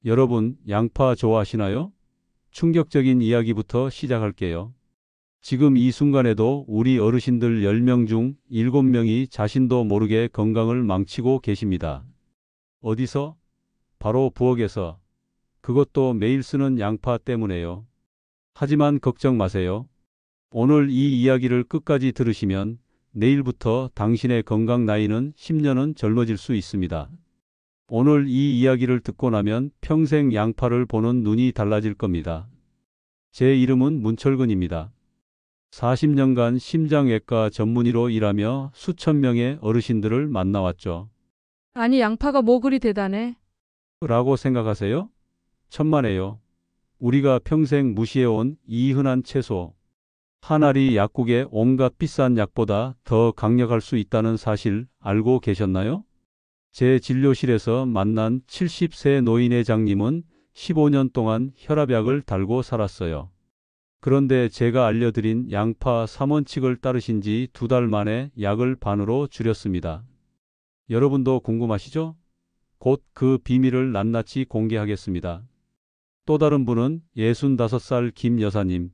여러분, 양파 좋아하시나요? 충격적인 이야기부터 시작할게요. 지금 이 순간에도 우리 어르신들 10명 중 7명이 자신도 모르게 건강을 망치고 계십니다. 어디서? 바로 부엌에서. 그것도 매일 쓰는 양파 때문에요. 하지만 걱정 마세요. 오늘 이 이야기를 끝까지 들으시면 내일부터 당신의 건강 나이는 10년은 젊어질 수 있습니다. 오늘 이 이야기를 듣고 나면 평생 양파를 보는 눈이 달라질 겁니다. 제 이름은 문철근입니다. 40년간 심장외과 전문의로 일하며 수천 명의 어르신들을 만나왔죠. 아니, 양파가 뭐 그리 대단해? 라고 생각하세요? 천만에요. 우리가 평생 무시해온 이 흔한 채소. 한 알이 약국의 온갖 비싼 약보다 더 강력할 수 있다는 사실 알고 계셨나요? 제 진료실에서 만난 70세 노인 장님은 15년 동안 혈압약을 달고 살았어요. 그런데 제가 알려드린 양파 3원칙을 따르신 지 2달 만에 약을 반으로 줄였습니다. 여러분도 궁금하시죠? 곧 그 비밀을 낱낱이 공개하겠습니다. 또 다른 분은 65살 김 여사님.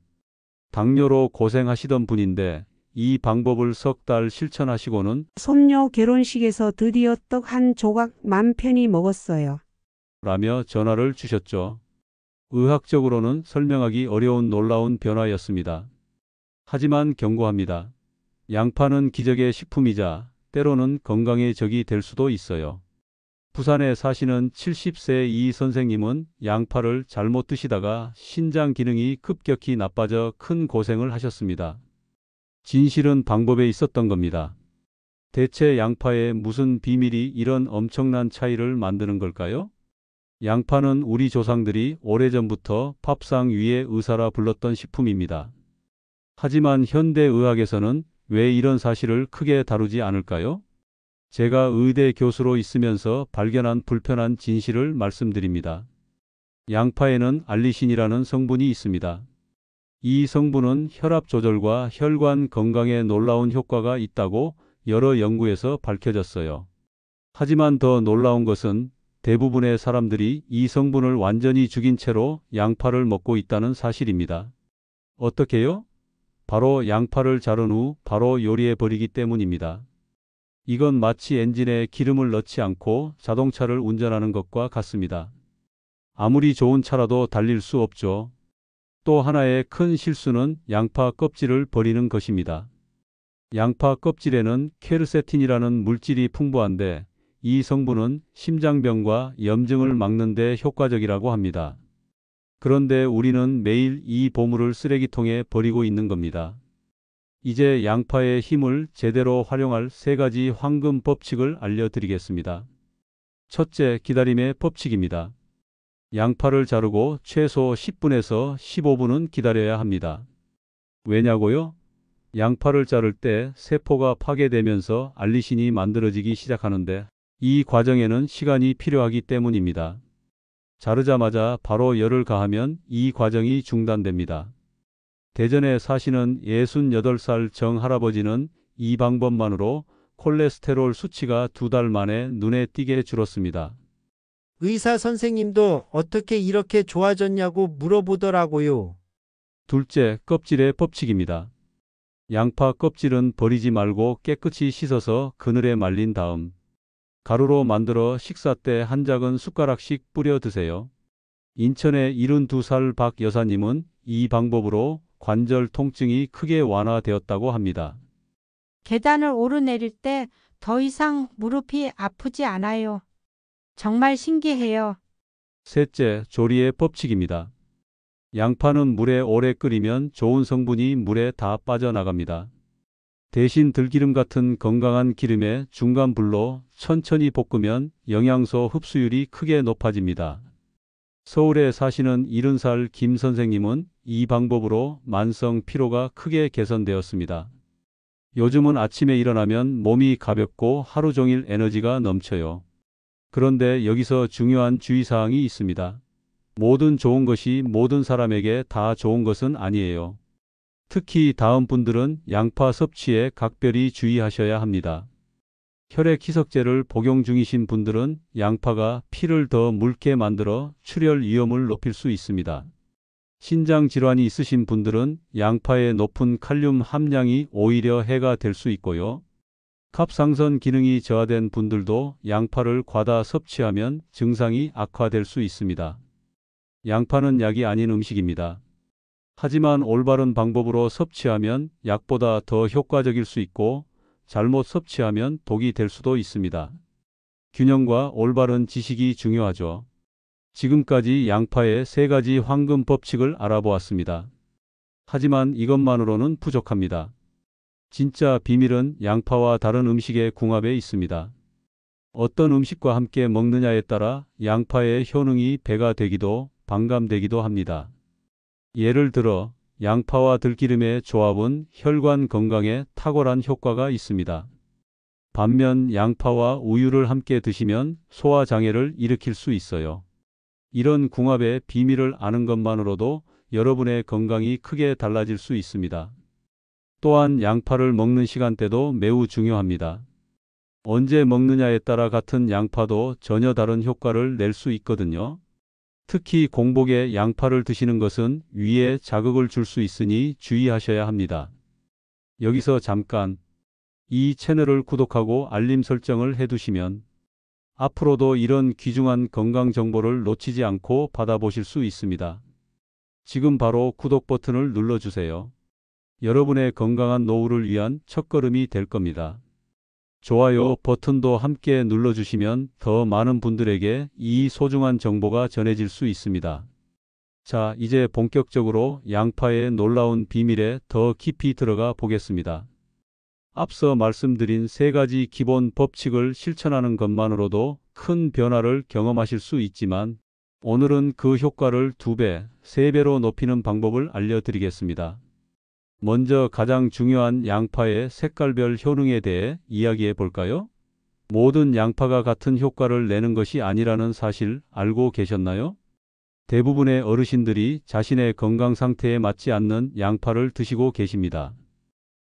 당뇨로 고생하시던 분인데 이 방법을 석 달 실천하시고는 손녀 결혼식에서 드디어 떡 한 조각 맘 편히 먹었어요. 라며 전화를 주셨죠. 의학적으로는 설명하기 어려운 놀라운 변화였습니다. 하지만 경고합니다. 양파는 기적의 식품이자 때로는 건강의 적이 될 수도 있어요. 부산에 사시는 70세 이 선생님은 양파를 잘못 드시다가 신장 기능이 급격히 나빠져 큰 고생을 하셨습니다. 진실은 방법에 있었던 겁니다. 대체 양파에 무슨 비밀이 이런 엄청난 차이를 만드는 걸까요? 양파는 우리 조상들이 오래전부터 밥상 위의 의사라 불렀던 식품입니다. 하지만 현대의학에서는 왜 이런 사실을 크게 다루지 않을까요? 제가 의대 교수로 있으면서 발견한 불편한 진실을 말씀드립니다. 양파에는 알리신이라는 성분이 있습니다. 이 성분은 혈압 조절과 혈관 건강에 놀라운 효과가 있다고 여러 연구에서 밝혀졌어요. 하지만 더 놀라운 것은 대부분의 사람들이 이 성분을 완전히 죽인 채로 양파를 먹고 있다는 사실입니다. 어떻게요? 바로 양파를 자른 후 바로 요리해 버리기 때문입니다. 이건 마치 엔진에 기름을 넣지 않고 자동차를 운전하는 것과 같습니다. 아무리 좋은 차라도 달릴 수 없죠. 또 하나의 큰 실수는 양파 껍질을 버리는 것입니다. 양파 껍질에는 퀘르세틴이라는 물질이 풍부한데 이 성분은 심장병과 염증을 막는 데 효과적이라고 합니다. 그런데 우리는 매일 이 보물을 쓰레기통에 버리고 있는 겁니다. 이제 양파의 힘을 제대로 활용할 3가지 황금 법칙을 알려드리겠습니다. 첫째, 기다림의 법칙입니다. 양파를 자르고 최소 10분에서 15분은 기다려야 합니다. 왜냐고요? 양파를 자를 때 세포가 파괴되면서 알리신이 만들어지기 시작하는데 이 과정에는 시간이 필요하기 때문입니다. 자르자마자 바로 열을 가하면 이 과정이 중단됩니다. 대전에 사시는 68살 정 할아버지는 이 방법만으로 콜레스테롤 수치가 2달 만에 눈에 띄게 줄었습니다. 의사 선생님도 어떻게 이렇게 좋아졌냐고 물어보더라고요. 둘째, 껍질의 법칙입니다. 양파 껍질은 버리지 말고 깨끗이 씻어서 그늘에 말린 다음 가루로 만들어 식사 때 한 작은 숟가락씩 뿌려 드세요. 인천의 72살 박 여사님은 이 방법으로 관절 통증이 크게 완화되었다고 합니다. 계단을 오르내릴 때 더 이상 무릎이 아프지 않아요. 정말 신기해요. 셋째, 조리의 법칙입니다. 양파는 물에 오래 끓이면 좋은 성분이 물에 다 빠져나갑니다. 대신 들기름 같은 건강한 기름에 중간 불로 천천히 볶으면 영양소 흡수율이 크게 높아집니다. 서울에 사시는 70살 김 선생님은 이 방법으로 만성 피로가 크게 개선되었습니다. 요즘은 아침에 일어나면 몸이 가볍고 하루 종일 에너지가 넘쳐요. 그런데 여기서 중요한 주의사항이 있습니다. 모든 좋은 것이 모든 사람에게 다 좋은 것은 아니에요. 특히 다음 분들은 양파 섭취에 각별히 주의하셔야 합니다. 혈액 희석제를 복용 중이신 분들은 양파가 피를 더 묽게 만들어 출혈 위험을 높일 수 있습니다. 신장 질환이 있으신 분들은 양파의 높은 칼륨 함량이 오히려 해가 될 수 있고요. 갑상선 기능이 저하된 분들도 양파를 과다 섭취하면 증상이 악화될 수 있습니다. 양파는 약이 아닌 음식입니다. 하지만 올바른 방법으로 섭취하면 약보다 더 효과적일 수 있고 잘못 섭취하면 독이 될 수도 있습니다. 균형과 올바른 지식이 중요하죠. 지금까지 양파의 3가지 황금 법칙을 알아보았습니다. 하지만 이것만으로는 부족합니다. 진짜 비밀은 양파와 다른 음식의 궁합에 있습니다. 어떤 음식과 함께 먹느냐에 따라 양파의 효능이 배가 되기도 반감되기도 합니다. 예를 들어 양파와 들기름의 조합은 혈관 건강에 탁월한 효과가 있습니다. 반면 양파와 우유를 함께 드시면 소화장애를 일으킬 수 있어요. 이런 궁합의 비밀을 아는 것만으로도 여러분의 건강이 크게 달라질 수 있습니다. 또한 양파를 먹는 시간대도 매우 중요합니다. 언제 먹느냐에 따라 같은 양파도 전혀 다른 효과를 낼 수 있거든요. 특히 공복에 양파를 드시는 것은 위에 자극을 줄 수 있으니 주의하셔야 합니다. 여기서 잠깐 이 채널을 구독하고 알림 설정을 해두시면 앞으로도 이런 귀중한 건강 정보를 놓치지 않고 받아보실 수 있습니다. 지금 바로 구독 버튼을 눌러주세요. 여러분의 건강한 노후를 위한 첫걸음이 될 겁니다. 좋아요 버튼도 함께 눌러주시면 더 많은 분들에게 이 소중한 정보가 전해질 수 있습니다. 자, 이제 본격적으로 양파의 놀라운 비밀에 더 깊이 들어가 보겠습니다. 앞서 말씀드린 3가지 기본 법칙을 실천하는 것만으로도 큰 변화를 경험하실 수 있지만 오늘은 그 효과를 2배, 3배로 높이는 방법을 알려드리겠습니다. 먼저 가장 중요한 양파의 색깔별 효능에 대해 이야기해 볼까요? 모든 양파가 같은 효과를 내는 것이 아니라는 사실 알고 계셨나요? 대부분의 어르신들이 자신의 건강 상태에 맞지 않는 양파를 드시고 계십니다.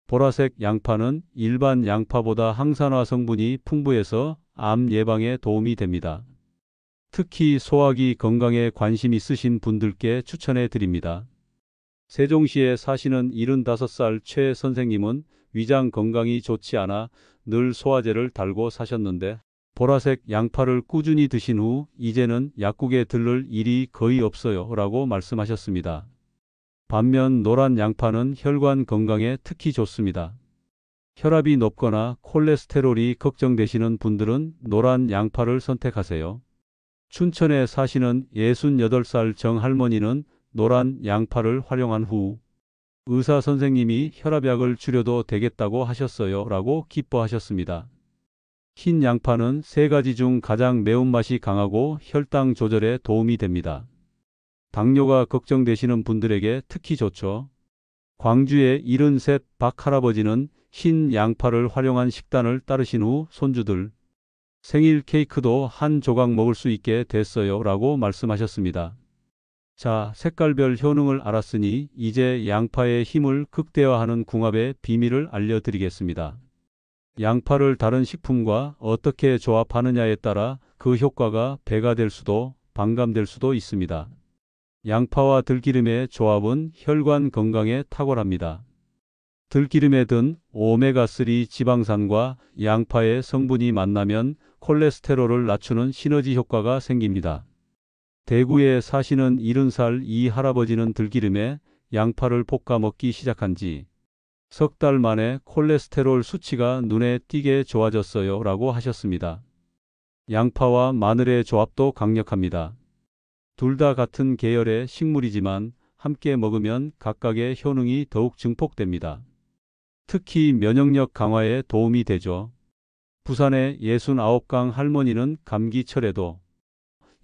보라색 양파는 일반 양파보다 항산화 성분이 풍부해서 암 예방에 도움이 됩니다. 특히 소화기 건강에 관심 있으신 분들께 추천해 드립니다. 세종시에 사시는 75살 최 선생님은 위장 건강이 좋지 않아 늘 소화제를 달고 사셨는데 보라색 양파를 꾸준히 드신 후 이제는 약국에 들를 일이 거의 없어요 라고 말씀하셨습니다. 반면 노란 양파는 혈관 건강에 특히 좋습니다. 혈압이 높거나 콜레스테롤이 걱정되시는 분들은 노란 양파를 선택하세요. 춘천에 사시는 68살 정할머니는 노란 양파를 활용한 후 의사 선생님이 혈압약을 줄여도 되겠다고 하셨어요 라고 기뻐하셨습니다. 흰 양파는 3가지 중 가장 매운맛이 강하고 혈당 조절에 도움이 됩니다. 당뇨가 걱정되시는 분들에게 특히 좋죠. 광주의 73 박할아버지는 흰 양파를 활용한 식단을 따르신 후 손주들 생일 케이크도 한 조각 먹을 수 있게 됐어요 라고 말씀하셨습니다. 자, 색깔별 효능을 알았으니 이제 양파의 힘을 극대화하는 궁합의 비밀을 알려드리겠습니다. 양파를 다른 식품과 어떻게 조합하느냐에 따라 그 효과가 배가 될 수도 반감될 수도 있습니다. 양파와 들기름의 조합은 혈관 건강에 탁월합니다. 들기름에 든 오메가3 지방산과 양파의 성분이 만나면 콜레스테롤을 낮추는 시너지 효과가 생깁니다. 대구에 사시는 70살 이 할아버지는 들기름에 양파를 볶아 먹기 시작한 지 석 달 만에 콜레스테롤 수치가 눈에 띄게 좋아졌어요 라고 하셨습니다. 양파와 마늘의 조합도 강력합니다. 둘 다 같은 계열의 식물이지만 함께 먹으면 각각의 효능이 더욱 증폭됩니다. 특히 면역력 강화에 도움이 되죠. 부산의 69강 할머니는 감기철에도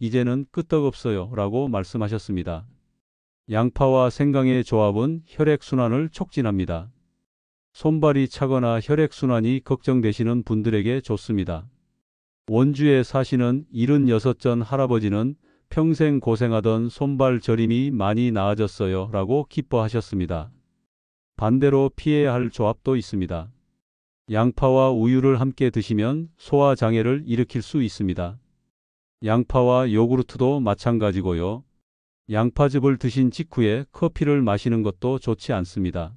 이제는 끄떡없어요 라고 말씀하셨습니다. 양파와 생강의 조합은 혈액순환을 촉진합니다. 손발이 차거나 혈액순환이 걱정되시는 분들에게 좋습니다. 원주에 사시는 76전 할아버지는 평생 고생하던 손발 저림이 많이 나아졌어요 라고 기뻐하셨습니다. 반대로 피해야 할 조합도 있습니다. 양파와 우유를 함께 드시면 소화 장애를 일으킬 수 있습니다. 양파와 요구르트도 마찬가지고요. 양파즙을 드신 직후에 커피를 마시는 것도 좋지 않습니다.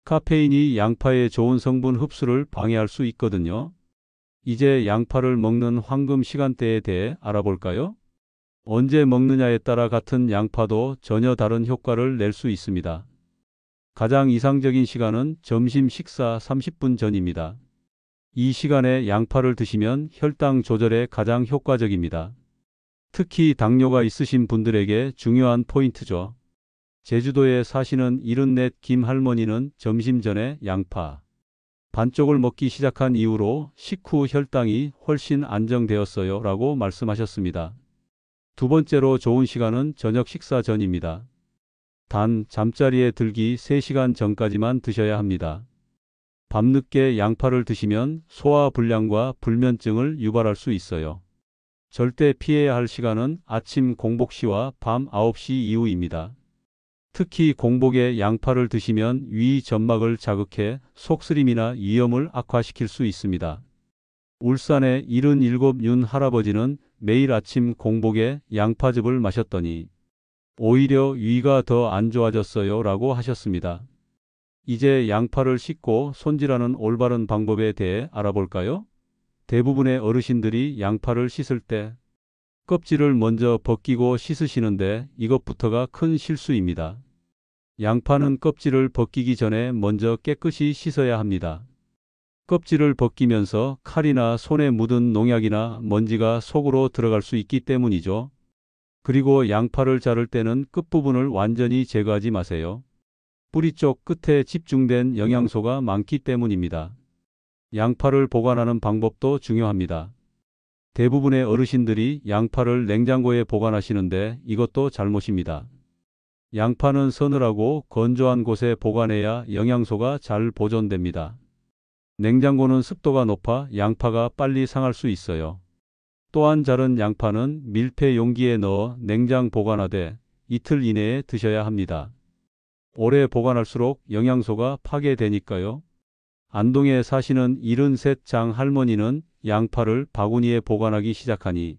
카페인이 양파의 좋은 성분 흡수를 방해할 수 있거든요. 이제 양파를 먹는 황금 시간대에 대해 알아볼까요? 언제 먹느냐에 따라 같은 양파도 전혀 다른 효과를 낼 수 있습니다. 가장 이상적인 시간은 점심 식사 30분 전입니다. 이 시간에 양파를 드시면 혈당 조절에 가장 효과적입니다. 특히 당뇨가 있으신 분들에게 중요한 포인트죠. 제주도에 사시는 74 김할머니는 점심 전에 양파 반쪽을 먹기 시작한 이후로 식후 혈당이 훨씬 안정되었어요 라고 말씀하셨습니다. 두 번째로 좋은 시간은 저녁 식사 전입니다. 단 잠자리에 들기 3시간 전까지만 드셔야 합니다. 밤늦게 양파를 드시면 소화불량과 불면증을 유발할 수 있어요. 절대 피해야 할 시간은 아침 공복 시와 밤 9시 이후입니다. 특히 공복에 양파를 드시면 위 점막을 자극해 속쓰림이나 위염을 악화시킬 수 있습니다. 울산의 77윤 할아버지는 매일 아침 공복에 양파즙을 마셨더니 오히려 위가 더 안 좋아졌어요 라고 하셨습니다. 이제 양파를 씻고 손질하는 올바른 방법에 대해 알아볼까요? 대부분의 어르신들이 양파를 씻을 때 껍질을 먼저 벗기고 씻으시는데 이것부터가 큰 실수입니다. 양파는 껍질을 벗기기 전에 먼저 깨끗이 씻어야 합니다. 껍질을 벗기면서 칼이나 손에 묻은 농약이나 먼지가 속으로 들어갈 수 있기 때문이죠. 그리고 양파를 자를 때는 끝부분을 완전히 제거하지 마세요. 뿌리 쪽 끝에 집중된 영양소가 많기 때문입니다. 양파를 보관하는 방법도 중요합니다. 대부분의 어르신들이 양파를 냉장고에 보관하시는데 이것도 잘못입니다. 양파는 서늘하고 건조한 곳에 보관해야 영양소가 잘 보존됩니다. 냉장고는 습도가 높아 양파가 빨리 상할 수 있어요. 또한 자른 양파는 밀폐 용기에 넣어 냉장 보관하되 이틀 이내에 드셔야 합니다. 오래 보관할수록 영양소가 파괴되니까요. 안동에 사시는 73장 할머니는 양파를 바구니에 보관하기 시작하니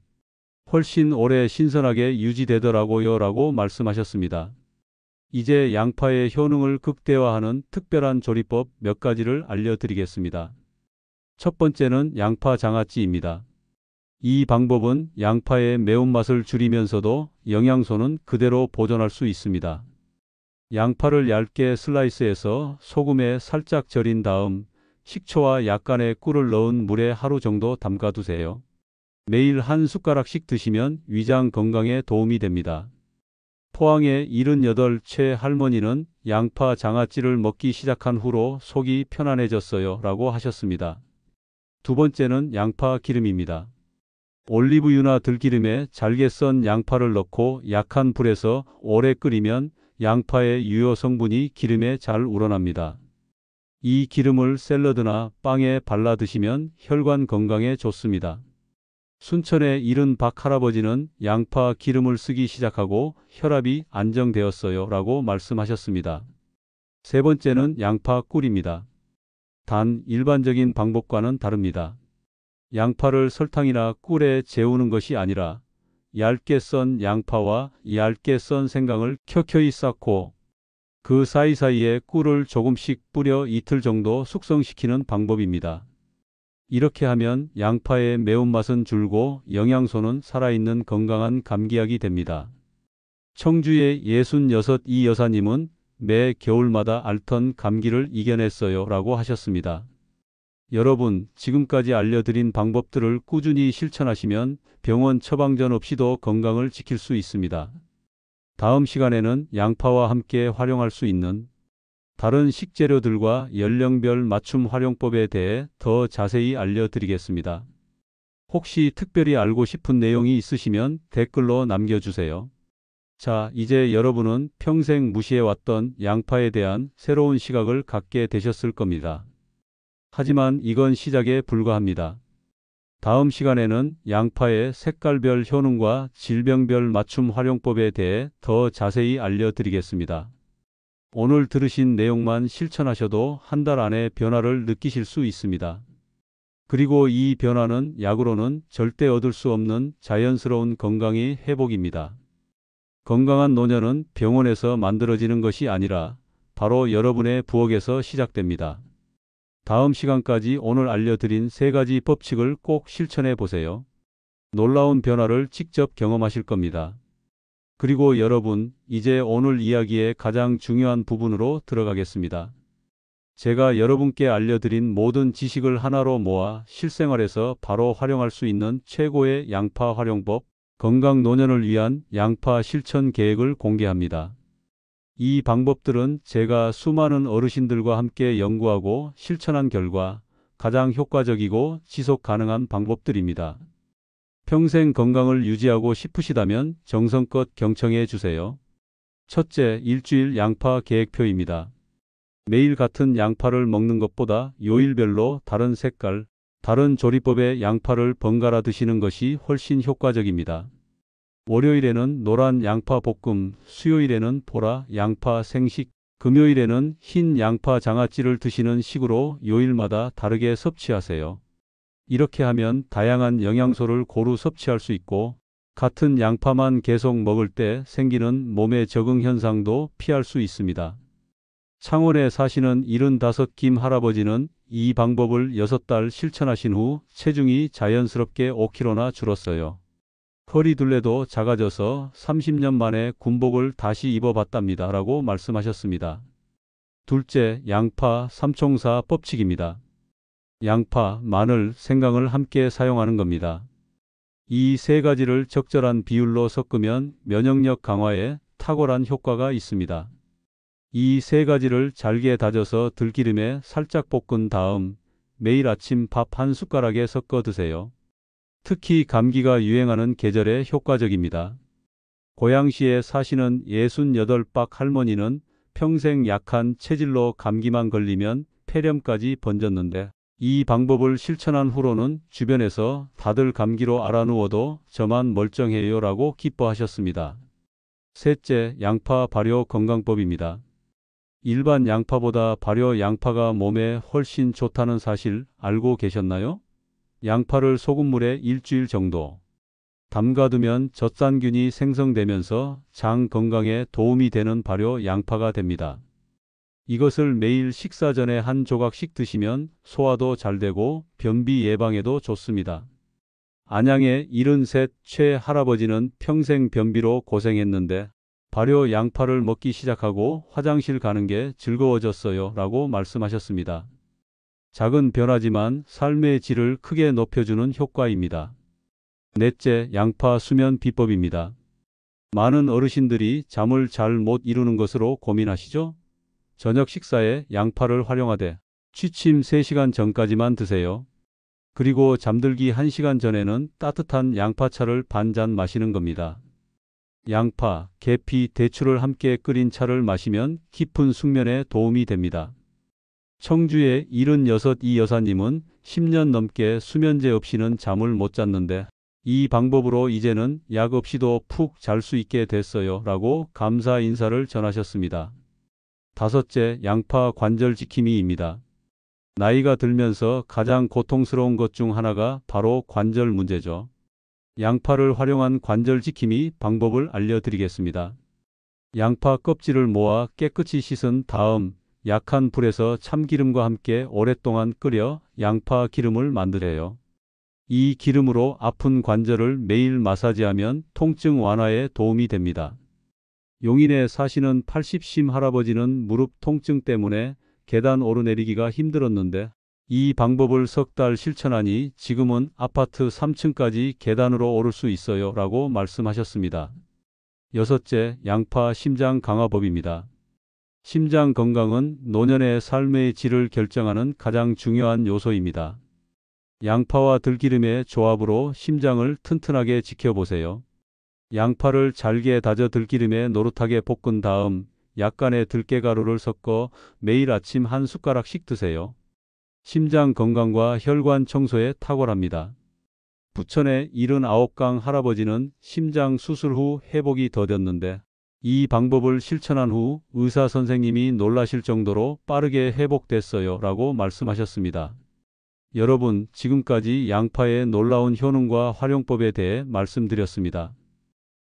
훨씬 오래 신선하게 유지되더라고요 라고 말씀하셨습니다. 이제 양파의 효능을 극대화하는 특별한 조리법 몇 가지를 알려드리겠습니다. 첫 번째는 양파 장아찌입니다. 이 방법은 양파의 매운맛을 줄이면서도 영양소는 그대로 보존할 수 있습니다. 양파를 얇게 슬라이스해서 소금에 살짝 절인 다음 식초와 약간의 꿀을 넣은 물에 하루 정도 담가두세요. 매일 한 숟가락씩 드시면 위장 건강에 도움이 됩니다. 포항의 78채 할머니는 양파 장아찌를 먹기 시작한 후로 속이 편안해졌어요 라고 하셨습니다. 두 번째는 양파 기름입니다. 올리브유나 들기름에 잘게 썬 양파를 넣고 약한 불에서 오래 끓이면 양파의 유효 성분이 기름에 잘 우러납니다. 이 기름을 샐러드나 빵에 발라 드시면 혈관 건강에 좋습니다. 순천의 70 박 할아버지는 양파 기름을 쓰기 시작하고 혈압이 안정되었어요 라고 말씀하셨습니다. 세 번째는 양파 꿀입니다. 단 일반적인 방법과는 다릅니다. 양파를 설탕이나 꿀에 재우는 것이 아니라 얇게 썬 양파와 얇게 썬 생강을 켜켜이 쌓고 그 사이사이에 꿀을 조금씩 뿌려 이틀 정도 숙성시키는 방법입니다. 이렇게 하면 양파의 매운맛은 줄고 영양소는 살아있는 건강한 감기약이 됩니다. 청주의 66 이 여사님은 매 겨울마다 앓던 감기를 이겨냈어요 라고 하셨습니다. 여러분, 지금까지 알려드린 방법들을 꾸준히 실천하시면 병원 처방전 없이도 건강을 지킬 수 있습니다. 다음 시간에는 양파와 함께 활용할 수 있는 다른 식재료들과 연령별 맞춤 활용법에 대해 더 자세히 알려드리겠습니다. 혹시 특별히 알고 싶은 내용이 있으시면 댓글로 남겨주세요. 자, 이제 여러분은 평생 무시해왔던 양파에 대한 새로운 시각을 갖게 되셨을 겁니다. 하지만 이건 시작에 불과합니다. 다음 시간에는 양파의 색깔별 효능과 질병별 맞춤 활용법에 대해 더 자세히 알려드리겠습니다. 오늘 들으신 내용만 실천하셔도 한 달 안에 변화를 느끼실 수 있습니다. 그리고 이 변화는 약으로는 절대 얻을 수 없는 자연스러운 건강의 회복입니다. 건강한 노년은 병원에서 만들어지는 것이 아니라 바로 여러분의 부엌에서 시작됩니다. 다음 시간까지 오늘 알려드린 3가지 법칙을 꼭 실천해 보세요. 놀라운 변화를 직접 경험하실 겁니다. 그리고 여러분, 이제 오늘 이야기의 가장 중요한 부분으로 들어가겠습니다. 제가 여러분께 알려드린 모든 지식을 하나로 모아 실생활에서 바로 활용할 수 있는 최고의 양파 활용법, 건강 노년을 위한 양파 실천 계획을 공개합니다. 이 방법들은 제가 수많은 어르신들과 함께 연구하고 실천한 결과 가장 효과적이고 지속 가능한 방법들입니다. 평생 건강을 유지하고 싶으시다면 정성껏 경청해 주세요. 첫째, 일주일 양파 계획표입니다. 매일 같은 양파를 먹는 것보다 요일별로 다른 색깔, 다른 조리법의 양파를 번갈아 드시는 것이 훨씬 효과적입니다. 월요일에는 노란 양파 볶음, 수요일에는 보라 양파 생식, 금요일에는 흰 양파 장아찌를 드시는 식으로 요일마다 다르게 섭취하세요. 이렇게 하면 다양한 영양소를 고루 섭취할 수 있고 같은 양파만 계속 먹을 때 생기는 몸의 적응 현상도 피할 수 있습니다. 창원에 사시는 75김 할아버지는 이 방법을 6달 실천하신 후 체중이 자연스럽게 5kg나 줄었어요. 허리둘레도 작아져서 30년 만에 군복을 다시 입어봤답니다. 라고 말씀하셨습니다. 둘째, 양파 삼총사 법칙입니다. 양파, 마늘, 생강을 함께 사용하는 겁니다. 이 3가지를 적절한 비율로 섞으면 면역력 강화에 탁월한 효과가 있습니다. 이 3가지를 잘게 다져서 들기름에 살짝 볶은 다음 매일 아침 밥 한 숟가락에 섞어 드세요. 특히 감기가 유행하는 계절에 효과적입니다. 고양시에 사시는 68박 할머니는 평생 약한 체질로 감기만 걸리면 폐렴까지 번졌는데 이 방법을 실천한 후로는 주변에서 다들 감기로 앓아누워도 저만 멀쩡해요 라고 기뻐하셨습니다. 셋째, 양파 발효 건강법입니다. 일반 양파보다 발효 양파가 몸에 훨씬 좋다는 사실 알고 계셨나요? 양파를 소금물에 일주일 정도 담가두면 젖산균이 생성되면서 장 건강에 도움이 되는 발효 양파가 됩니다. 이것을 매일 식사 전에 한 조각씩 드시면 소화도 잘 되고 변비 예방에도 좋습니다. 안양의 73 최 할아버지는 평생 변비로 고생했는데 발효 양파를 먹기 시작하고 화장실 가는 게 즐거워졌어요 라고 말씀하셨습니다. 작은 변화지만 삶의 질을 크게 높여주는 효과입니다. 넷째, 양파 수면 비법입니다. 많은 어르신들이 잠을 잘 못 이루는 것으로 고민하시죠? 저녁 식사에 양파를 활용하되 취침 3시간 전까지만 드세요. 그리고 잠들기 1시간 전에는 따뜻한 양파차를 반잔 마시는 겁니다. 양파, 계피, 대추를 함께 끓인 차를 마시면 깊은 숙면에 도움이 됩니다. 청주의 76 이 여사님은 10년 넘게 수면제 없이는 잠을 못 잤는데 이 방법으로 이제는 약 없이도 푹 잘 수 있게 됐어요 라고 감사 인사를 전하셨습니다. 다섯째, 양파 관절 지킴이입니다. 나이가 들면서 가장 고통스러운 것 중 하나가 바로 관절 문제죠. 양파를 활용한 관절 지킴이 방법을 알려드리겠습니다. 양파 껍질을 모아 깨끗이 씻은 다음 약한 불에서 참기름과 함께 오랫동안 끓여 양파 기름을 만들어요. 이 기름으로 아픈 관절을 매일 마사지하면 통증 완화에 도움이 됩니다. 용인에 사시는 80심 할아버지는 무릎 통증 때문에 계단 오르내리기가 힘들었는데 이 방법을 3달 실천하니 지금은 아파트 3층까지 계단으로 오를 수 있어요 라고 말씀하셨습니다. 여섯째, 양파 심장 강화법입니다. 심장 건강은 노년의 삶의 질을 결정하는 가장 중요한 요소입니다. 양파와 들기름의 조합으로 심장을 튼튼하게 지켜보세요. 양파를 잘게 다져 들기름에 노릇하게 볶은 다음 약간의 들깨가루를 섞어 매일 아침 한 숟가락씩 드세요. 심장 건강과 혈관 청소에 탁월합니다. 부천의 79강 할아버지는 심장 수술 후 회복이 더뎠는데 이 방법을 실천한 후 의사 선생님이 놀라실 정도로 빠르게 회복됐어요 라고 말씀하셨습니다. 여러분, 지금까지 양파의 놀라운 효능과 활용법에 대해 말씀드렸습니다.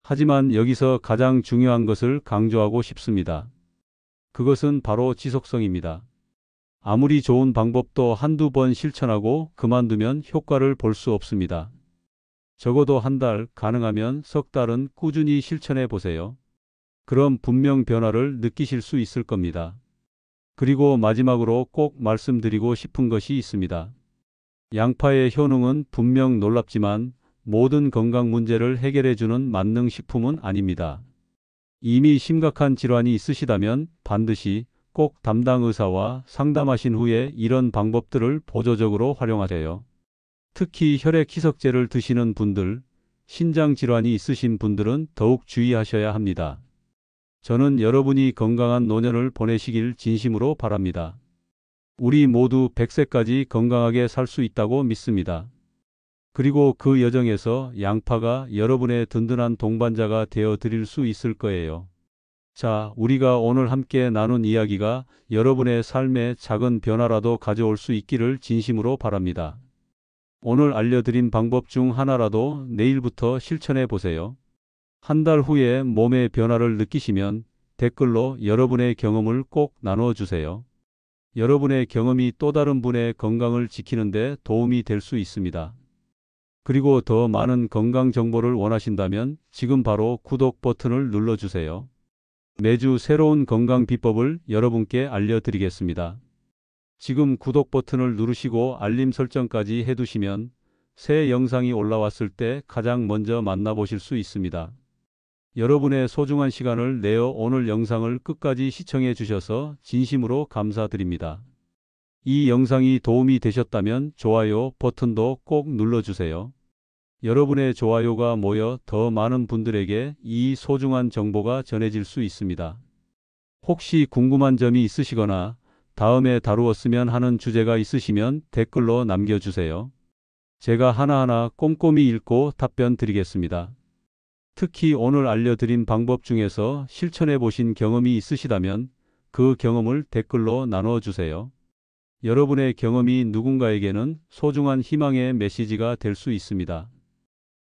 하지만 여기서 가장 중요한 것을 강조하고 싶습니다. 그것은 바로 지속성입니다. 아무리 좋은 방법도 한두 번 실천하고 그만두면 효과를 볼 수 없습니다. 적어도 한 달, 가능하면 석 달은 꾸준히 실천해 보세요. 그럼 분명 변화를 느끼실 수 있을 겁니다. 그리고 마지막으로 꼭 말씀드리고 싶은 것이 있습니다. 양파의 효능은 분명 놀랍지만 모든 건강 문제를 해결해주는 만능 식품은 아닙니다. 이미 심각한 질환이 있으시다면 반드시 꼭 담당 의사와 상담하신 후에 이런 방법들을 보조적으로 활용하세요. 특히 혈액 희석제를 드시는 분들, 신장 질환이 있으신 분들은 더욱 주의하셔야 합니다. 저는 여러분이 건강한 노년을 보내시길 진심으로 바랍니다. 우리 모두 100세까지 건강하게 살 수 있다고 믿습니다. 그리고 그 여정에서 양파가 여러분의 든든한 동반자가 되어 드릴 수 있을 거예요. 자, 우리가 오늘 함께 나눈 이야기가 여러분의 삶에 작은 변화라도 가져올 수 있기를 진심으로 바랍니다. 오늘 알려드린 방법 중 하나라도 내일부터 실천해 보세요. 한 달 후에 몸의 변화를 느끼시면 댓글로 여러분의 경험을 꼭 나누어 주세요. 여러분의 경험이 또 다른 분의 건강을 지키는 데 도움이 될 수 있습니다. 그리고 더 많은 건강 정보를 원하신다면 지금 바로 구독 버튼을 눌러주세요. 매주 새로운 건강 비법을 여러분께 알려드리겠습니다. 지금 구독 버튼을 누르시고 알림 설정까지 해두시면 새 영상이 올라왔을 때 가장 먼저 만나보실 수 있습니다. 여러분의 소중한 시간을 내어 오늘 영상을 끝까지 시청해 주셔서 진심으로 감사드립니다. 이 영상이 도움이 되셨다면 좋아요 버튼도 꼭 눌러주세요. 여러분의 좋아요가 모여 더 많은 분들에게 이 소중한 정보가 전해질 수 있습니다. 혹시 궁금한 점이 있으시거나 다음에 다루었으면 하는 주제가 있으시면 댓글로 남겨주세요. 제가 하나하나 꼼꼼히 읽고 답변 드리겠습니다. 특히 오늘 알려드린 방법 중에서 실천해 보신 경험이 있으시다면 그 경험을 댓글로 나누어 주세요. 여러분의 경험이 누군가에게는 소중한 희망의 메시지가 될 수 있습니다.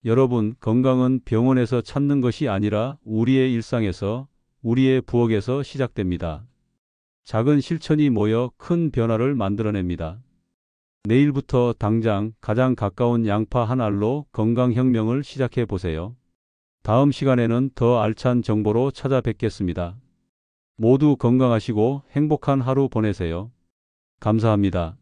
여러분, 건강은 병원에서 찾는 것이 아니라 우리의 일상에서, 우리의 부엌에서 시작됩니다. 작은 실천이 모여 큰 변화를 만들어냅니다. 내일부터 당장 가장 가까운 양파 한 알로 건강혁명을 시작해 보세요. 다음 시간에는 더 알찬 정보로 찾아뵙겠습니다. 모두 건강하시고 행복한 하루 보내세요. 감사합니다.